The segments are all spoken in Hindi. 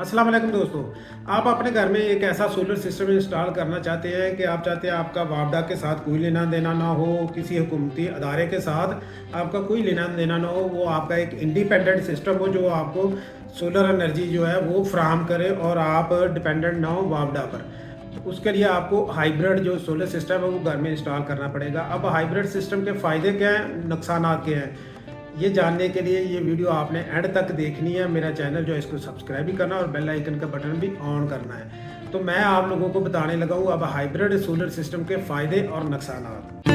अस्सलाम वालेकुम दोस्तों। आप अपने घर में एक ऐसा सोलर सिस्टम इंस्टॉल करना चाहते हैं कि आप चाहते हैं आपका वापडा के साथ कोई लेना देना ना हो, किसी हुकूमती अदारे के साथ आपका कोई लेना देना ना हो, वो आपका एक इंडिपेंडेंट सिस्टम हो जो आपको सोलर एनर्जी जो है वो फ्राहम करे और आप डिपेंडेंट ना हो वापडा पर। तो उसके लिए आपको हाइब्रिड जो सोलर सिस्टम है वो घर में इंस्टॉल करना पड़ेगा। अब हाइब्रिड सिस्टम के फ़ायदे क्या हैं, नुकसानात क्या हैं, ये जानने के लिए ये वीडियो आपने एंड तक देखनी है। मेरा चैनल जो है इसको सब्सक्राइब भी करना और बेल आइकन का बटन भी ऑन करना है। तो मैं आप लोगों को बताने लगा हूँ अब हाइब्रिड सोलर सिस्टम के फ़ायदे और नुकसानात।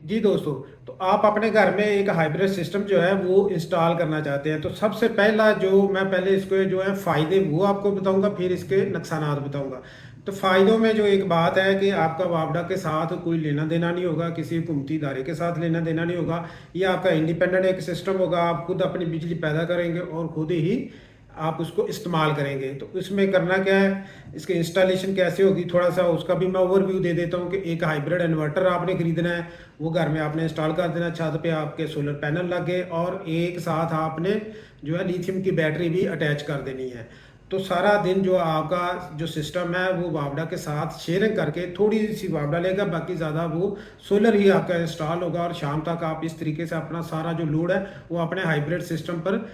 जी दोस्तों, तो आप अपने घर में एक हाइब्रिड सिस्टम जो है वो इंस्टॉल करना चाहते हैं, तो सबसे पहला जो मैं पहले इसके जो है फ़ायदे वो आपको बताऊंगा, फिर इसके नुकसानात बताऊंगा। तो फ़ायदों में जो एक बात है कि आपका वापडा के साथ कोई लेना देना नहीं होगा, किसी हुकूमती इदारे के साथ लेना देना नहीं होगा। ये आपका इंडिपेंडेंट एक सिस्टम होगा, आप खुद अपनी बिजली पैदा करेंगे और खुद ही आप उसको इस्तेमाल करेंगे। तो इसमें करना क्या है, इसकी इंस्टॉलेशन कैसे होगी, थोड़ा सा उसका भी मैं ओवरव्यू दे देता हूँ कि एक हाइब्रिड इन्वर्टर आपने खरीदना है, वो घर में आपने इंस्टॉल कर देना, छत पे आपके सोलर पैनल लगे और एक साथ आपने जो है लिथियम की बैटरी भी अटैच कर देनी है। तो सारा दिन जो आपका जो सिस्टम है वो वापडा के साथ शेयरिंग करके थोड़ी सी वापडा लेगा, बाकी ज़्यादा वो सोलर ही आपका इंस्टॉल होगा और शाम तक आप इस तरीके से अपना सारा जो लोड है वो अपने हाइब्रिड सिस्टम पर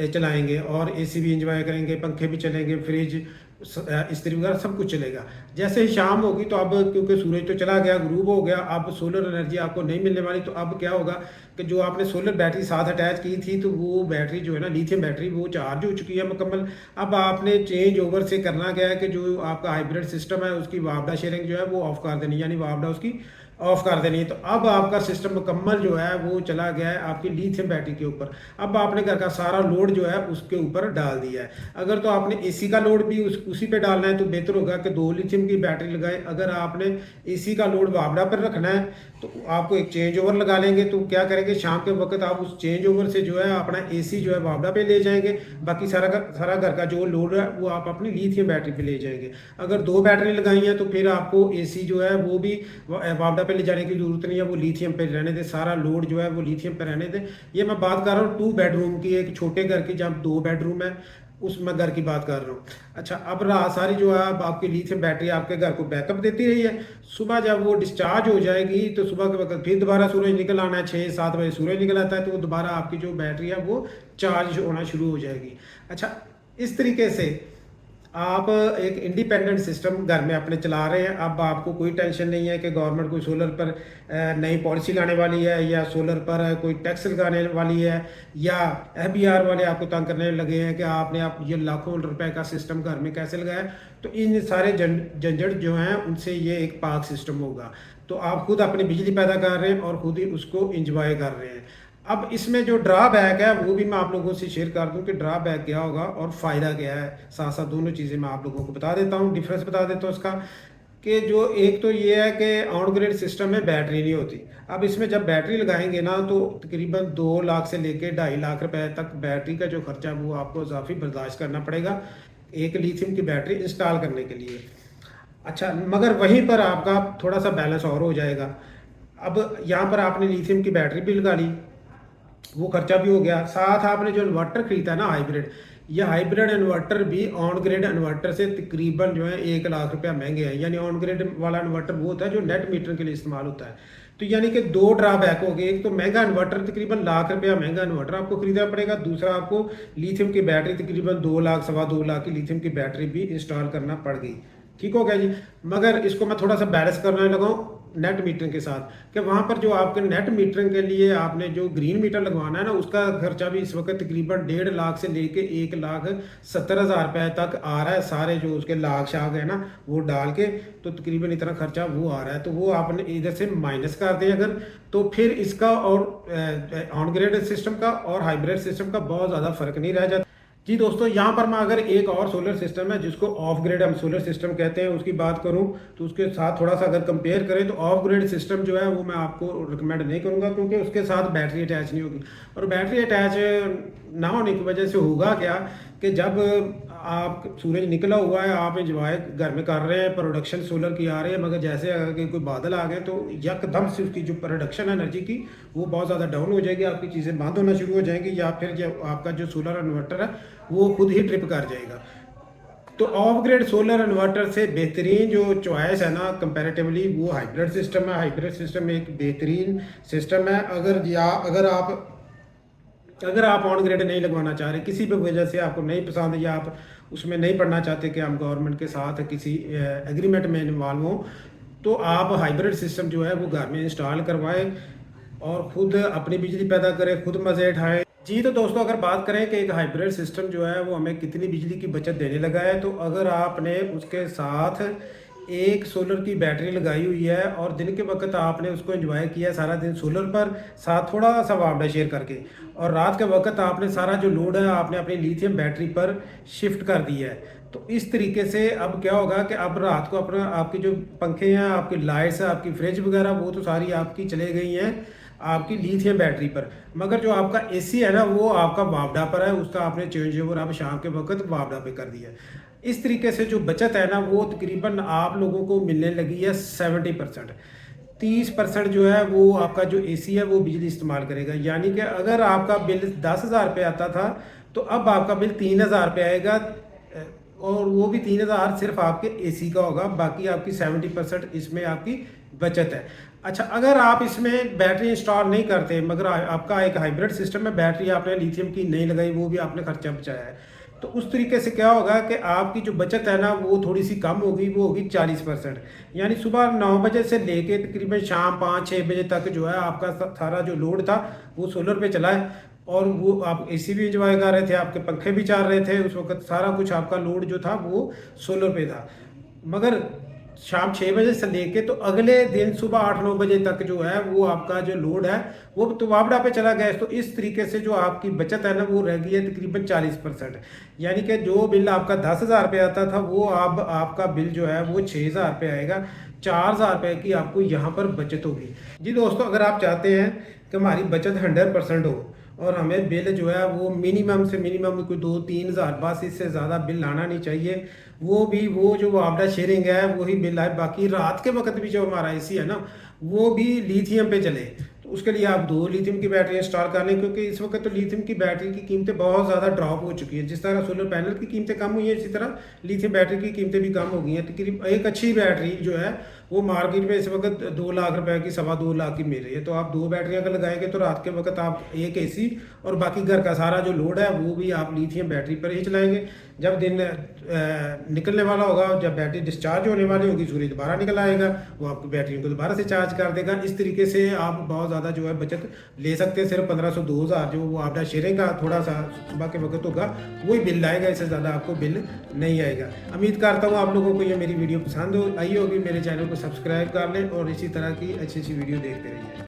चलाएंगे और एसी भी इंजॉय करेंगे, पंखे भी चलेंगे, फ्रिज इस्त्री वगैरह सब कुछ चलेगा। जैसे ही शाम होगी तो अब क्योंकि सूरज तो चला गया, ग्रूब हो गया, अब सोलर एनर्जी आपको नहीं मिलने वाली। तो अब क्या होगा कि जो आपने सोलर बैटरी साथ अटैच की थी तो वो बैटरी जो है ना लिथियम बैटरी वो चार्ज हो चुकी है मुकम्मल। अब आपने चेंज ओवर से करना क्या है कि जो आपका हाइब्रिड सिस्टम है उसकी वापडा शेयरिंग जो है वो ऑफ कर देनी, यानी वापडा उसकी ऑफ कर देनी है। तो अब आपका सिस्टम मुकम्मल जो है वो चला गया है आपकी लिथियम बैटरी के ऊपर। अब आपने घर का सारा लोड जो है उसके ऊपर डाल दिया है। अगर तो आपने एसी का लोड भी उसी पे डालना है तो बेहतर होगा कि दो लिथियम की बैटरी लगाएं। अगर आपने एसी का लोड वापडा पर रखना है तो आपको एक चेंज ओवर लगा लेंगे। तो क्या करेंगे, शाम के वक्त आप उस चेंज ओवर से जो है अपना एसी जो है वापडा पे ले जाएंगे, बाकी सारा घर का जो लोड है वो आप अपनी लिथियम बैटरी पे ले जाएंगे। अगर दो बैटरी लगाई है तो फिर आपको एसी जो है वो भी वापडा पे ले जाने की जरूरत नहीं है, वो लिथियम पे रहने दे, सारा लोड जो है वो लिथियम पे रहने दे। ये मैं बात कर रहा हूँ 2 बेडरूम की, एक छोटे घर की जहाँ 2 बेडरूम है उसमें घर की बात कर रहा हूँ। अच्छा, अब रात सारी जो है अब आपकी लिथियम बैटरी आपके घर को बैकअप देती रही है। सुबह जब वो डिस्चार्ज हो जाएगी तो सुबह के वक्त फिर दोबारा सूरज निकल आना है, 6-7 बजे सूरज निकल आता है तो दोबारा आपकी जो बैटरी है वो चार्ज होना शुरू हो जाएगी। अच्छा, इस तरीके से आप एक इंडिपेंडेंट सिस्टम घर में अपने चला रहे हैं। अब आपको कोई टेंशन नहीं है कि गवर्नमेंट कोई सोलर पर नई पॉलिसी लाने वाली है या सोलर पर कोई टैक्स लगाने वाली है या एफबीआर वाले आपको तंग करने लगे हैं कि आपने आप ये लाखों रुपए का सिस्टम घर में कैसे लगाया। तो इन सारे झंझट जो हैं उनसे ये एक पाक सिस्टम होगा। तो आप खुद अपनी बिजली पैदा कर रहे हैं और खुद ही उसको इंजॉय कर रहे हैं। अब इसमें जो ड्रॉबैक है वो भी मैं आप लोगों से शेयर कर दूं कि ड्रॉबैक क्या होगा और फ़ायदा क्या है, साथ साथ दोनों चीज़ें मैं आप लोगों को बता देता हूं, डिफरेंस बता देता हूं इसका। कि जो एक तो ये है कि ऑन ग्रिड सिस्टम में बैटरी नहीं होती। अब इसमें जब बैटरी लगाएंगे ना तो तकरीबन 2 लाख से लेकर 2.5 लाख रुपए तक बैटरी का जो खर्चा वो आपको काफ़ी बर्दाश्त करना पड़ेगा एक लिथियम की बैटरी इंस्टॉल करने के लिए। अच्छा, मगर वहीं पर आपका थोड़ा सा बैलेंस और हो जाएगा। अब यहाँ पर आपने लिथियम की बैटरी भी लगा ली, वो खर्चा भी हो गया, साथ आपने जो इन्वर्टर खरीदा ना हाइब्रिड, ये हाइब्रिड इन्वर्टर भी ऑन ग्रिड इन्वर्टर से तकरीबन जो है 1 लाख रुपया महंगे हैं। यानी ऑन ग्रिड वाला इन्वर्टर वो होता है जो नेट मीटर के लिए इस्तेमाल होता है। तो यानी कि दो ड्रॉबैक हो गए, एक तो महंगा इन्वर्टर तकरीबन लाख रुपया महंगा इन्वर्टर आपको खरीदना पड़ेगा, दूसरा आपको लिथियम की बैटरी तकरीबन 2 लाख 2.25 लाख की लिथियम की बैटरी भी इंस्टॉल करना पड़ गई। ठीक हो गया जी। मगर इसको मैं थोड़ा सा बैलेंस करने लगा हूँ नेट मीटरिंग के साथ कि वहाँ पर जो आपके नेट मीटरिंग के लिए आपने जो ग्रीन मीटर लगवाना है ना उसका खर्चा भी इस वक्त तकरीबन 1.5 लाख से लेके 1,70,000 रुपए तक आ रहा है। सारे जो उसके लाख शाख है ना वो डाल के तो तकरीबन इतना खर्चा वो आ रहा है। तो वो आपने इधर से माइनस कर दें अगर, तो फिर इसका और ऑन ग्रिड सिस्टम का और हाइब्रिड सिस्टम का बहुत ज़्यादा फर्क नहीं रह जाता। जी दोस्तों, यहाँ पर मैं अगर एक और सोलर सिस्टम है जिसको ऑफ ग्रिड हम सोलर सिस्टम कहते हैं उसकी बात करूँ तो उसके साथ थोड़ा सा अगर कंपेयर करें तो ऑफ ग्रिड सिस्टम जो है वो मैं आपको रिकमेंड नहीं करूँगा क्योंकि उसके साथ बैटरी अटैच नहीं होगी। और बैटरी अटैच ना होने की वजह से होगा क्या कि जब आप सूरज निकला हुआ है, आप एंजॉय घर में कर रहे हैं, प्रोडक्शन सोलर की आ रही है, मगर जैसे अगर कोई बादल आ गए तो यकदम से उसकी जो प्रोडक्शन है एनर्जी की वो बहुत ज़्यादा डाउन हो जाएगी, आपकी चीज़ें बंद होना शुरू हो जाएंगी, या फिर जो आपका जो सोलर इन्वर्टर है वो खुद ही ट्रिप कर जाएगा। तो ऑफ ग्रिड सोलर इन्वर्टर से बेहतरीन जो चॉइस है ना कंपैरेटिवली, वो हाइब्रिड सिस्टम है। हाइब्रिड सिस्टम एक बेहतरीन सिस्टम है। अगर आप ऑन ग्रिड नहीं लगवाना चाह रहे, किसी भी वजह से आपको नहीं पसंद, या आप उसमें नहीं पढ़ना चाहते कि हम गवर्नमेंट के साथ किसी एग्रीमेंट में इन्वॉल्व हों, तो आप हाइब्रिड सिस्टम जो है वो घर में इंस्टॉल करवाएं और ख़ुद अपनी बिजली पैदा करें, खुद मज़े उठाएं। जी तो दोस्तों, अगर बात करें कि एक हाइब्रिड सिस्टम जो है वो हमें कितनी बिजली की बचत देने लगा है, तो अगर आपने उसके साथ एक सोलर की बैटरी लगाई हुई है और दिन के वक्त आपने उसको एंजॉय किया सारा दिन सोलर पर, साथ थोड़ा सा वापडा शेयर करके, और रात के वक्त आपने सारा जो लोड है आपने अपनी लिथियम बैटरी पर शिफ्ट कर दिया है, तो इस तरीके से अब क्या होगा कि अब रात को अपना आपके जो पंखे हैं, आपकी लाइट्स है, आपकी फ्रिज वगैरह, वो तो सारी आपकी चले गई हैं आपकी लिथियम बैटरी पर, मगर जो आपका एसी है ना वो आपका वापडा पर है, उसका आपने चेंज ओवर अब शाम के वक्त वापडा पे कर दिया। इस तरीके से जो बचत है ना वो तकरीबन आप लोगों को मिलने लगी है 70%। 30% जो है वो आपका जो एसी है वो बिजली इस्तेमाल करेगा, यानी कि अगर आपका बिल 10,000 रुपये आता था तो अब आपका बिल 3,000 रुपये आएगा, और वो भी 3,000 सिर्फ आपके एसी का होगा, बाकी आपकी 70% इसमें आपकी बचत है। अच्छा, अगर आप इसमें बैटरी इंस्टॉल नहीं करते, मगर आपका एक हाइब्रिड सिस्टम में बैटरी आपने लिथियम की नहीं लगाई, वो भी आपने खर्चा बचाया है, तो उस तरीके से क्या होगा कि आपकी जो बचत है ना वो थोड़ी सी कम होगी, वो होगी 40%। यानी सुबह 9 बजे से लेके तकरीबन शाम 5-6 बजे तक जो है आपका सारा जो लोड था वो सोलर पे चला है, और वो आप एसी भी इंजॉय कर रहे थे, आपके पंखे भी चल रहे थे, उस वक्त सारा कुछ आपका लोड जो था वो सोलर पे था। मगर शाम 6 बजे से लेके तो अगले दिन सुबह 8-9 बजे तक जो है वो आपका जो लोड है वो तो वापडा पे चला गया। तो इस तरीके से जो आपकी बचत है ना वो रह गई है तकरीबन 40%। यानी कि जो बिल आपका 10,000 रुपये आता था वो अब आपका बिल जो है वो 6,000 रुपये आएगा। 4,000 रुपये की आपको यहाँ पर बचत होगी। जी दोस्तों, अगर आप चाहते हैं कि हमारी बचत 100% हो और हमें बिल जो है वो मिनिमम से मिनिमम कोई 2-3 हज़ार, बस इससे ज़्यादा बिल लाना नहीं चाहिए, वो भी वो जो वापडा शेयरिंग है वही बिल आए, बाकी रात के वक्त भी जो हमारा एसी है ना वो भी लिथियम पे चले, तो उसके लिए आप 2 लिथियम की बैटरी इंस्टॉल कर लें, क्योंकि इस वक्त तो लिथियम की बैटरी की कीमतें बहुत ज़्यादा ड्रॉप हो चुकी हैं। जिस तरह सोलर पैनल की कीमतें कम हुई हैं, इसी तरह लिथियम बैटरी की कीमतें भी कम हो गई हैं। तकरीबन एक अच्छी बैटरी जो है वो मार्केट में इस वक्त 2 लाख रुपए की, 2.25 लाख की मिल रही है। तो आप 2 बैटरियाँ अगर लगाएंगे तो रात के वक्त आप एक एसी और बाकी घर का सारा जो लोड है वो भी आप लिथियम बैटरी पर ही चलाएंगे। जब दिन निकलने वाला होगा, जब बैटरी डिस्चार्ज होने वाली होगी, सूर्य दोबारा निकल आएगा, वो आपकी बैटरी को दोबारा से चार्ज कर देगा। इस तरीके से आप बहुत ज़्यादा जो है बचत ले सकते हैं। सिर्फ 1,500-2,000 जो वो आपका शेयरिंग का थोड़ा सा सुबह के वक्त होगा वही बिल आएगा, इससे ज़्यादा आपको बिल नहीं आएगा। उम्मीद करता हूँ आप लोगों को ये मेरी वीडियो पसंद आई होगी। मेरे चैनल को सब्सक्राइब कर लें और इसी तरह की अच्छी अच्छी वीडियो देखते रहिए।